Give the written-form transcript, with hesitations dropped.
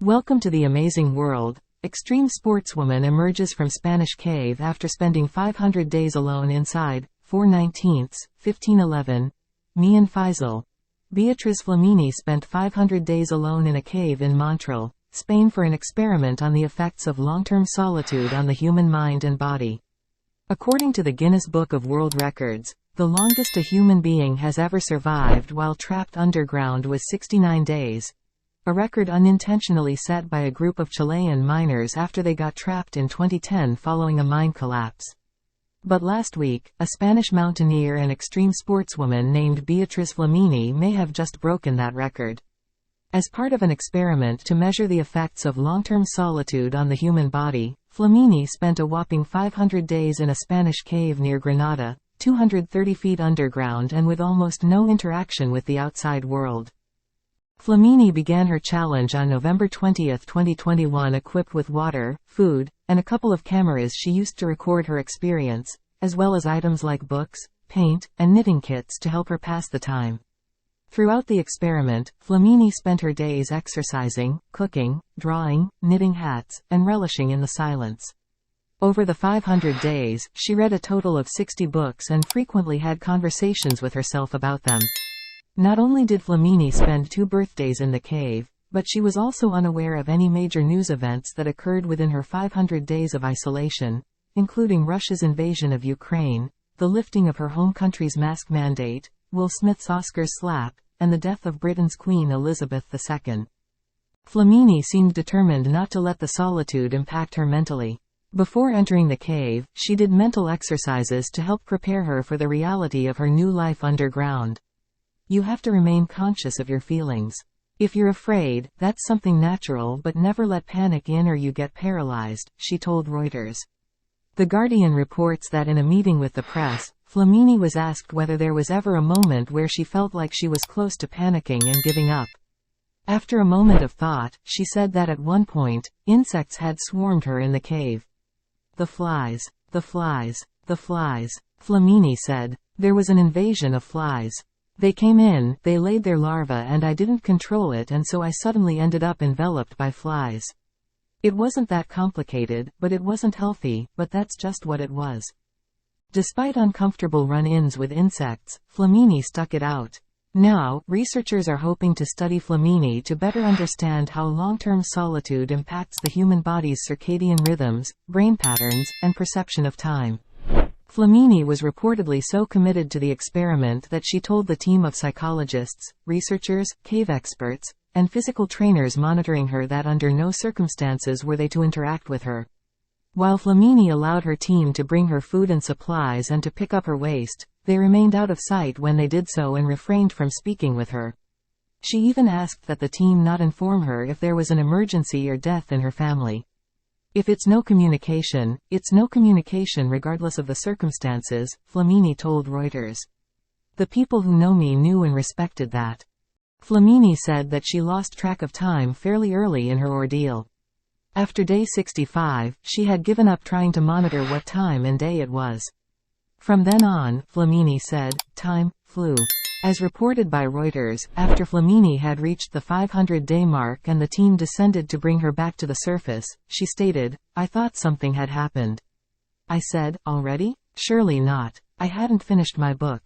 Welcome to the amazing world. Extreme sportswoman emerges from Spanish cave after spending 500 days alone inside. 4/19, 1511. Me and Faisal. Beatriz Flamini spent 500 days alone in a cave in Montreal, Spain for an experiment on the effects of long-term solitude on the human mind and body. According to the Guinness Book of World Records, the longest a human being has ever survived while trapped underground was 69 days. A record unintentionally set by a group of Chilean miners after they got trapped in 2010 following a mine collapse. But last week, a Spanish mountaineer and extreme sportswoman named Beatriz Flamini may have just broken that record. As part of an experiment to measure the effects of long-term solitude on the human body, Flamini spent a whopping 500 days in a Spanish cave near Granada, 230 feet underground and with almost no interaction with the outside world. Flamini began her challenge on November 20, 2021 equipped with water, food, and a couple of cameras she used to record her experience, as well as items like books, paint, and knitting kits to help her pass the time. Throughout the experiment, Flamini spent her days exercising, cooking, drawing, knitting hats, and relishing in the silence. Over the 500 days, she read a total of 60 books and frequently had conversations with herself about them. Not only did Flamini spend 2 birthdays in the cave, but she was also unaware of any major news events that occurred within her 500 days of isolation, including Russia's invasion of Ukraine, the lifting of her home country's mask mandate, Will Smith's Oscars slap, and the death of Britain's Queen Elizabeth II. Flamini seemed determined not to let the solitude impact her mentally. Before entering the cave, she did mental exercises to help prepare her for the reality of her new life underground. You have to remain conscious of your feelings. If you're afraid, that's something natural, but never let panic in or you get paralyzed, she told Reuters. The Guardian reports that in a meeting with the press, Flamini was asked whether there was ever a moment where she felt like she was close to panicking and giving up. After a moment of thought, she said that at one point, insects had swarmed her in the cave. The flies, the flies, the flies, Flamini said. There was an invasion of flies. They came in, they laid their larvae and I didn't control it and so I suddenly ended up enveloped by flies. It wasn't that complicated, but it wasn't healthy, but that's just what it was. Despite uncomfortable run-ins with insects, Flamini stuck it out. Now, researchers are hoping to study Flamini to better understand how long-term solitude impacts the human body's circadian rhythms, brain patterns, and perception of time. Flamini was reportedly so committed to the experiment that she told the team of psychologists, researchers, cave experts, and physical trainers monitoring her that under no circumstances were they to interact with her. While Flamini allowed her team to bring her food and supplies and to pick up her waste, they remained out of sight when they did so and refrained from speaking with her. She even asked that the team not inform her if there was an emergency or death in her family. If it's no communication regardless of the circumstances, Flamini told Reuters. The people who know me knew and respected that. Flamini said that she lost track of time fairly early in her ordeal. After day 65, she had given up trying to monitor what time and day it was. From then on, Flamini said, time flew. As reported by Reuters, after Flamini had reached the 500-day mark and the team descended to bring her back to the surface, she stated, I thought something had happened. I said, already? Surely not. I hadn't finished my book.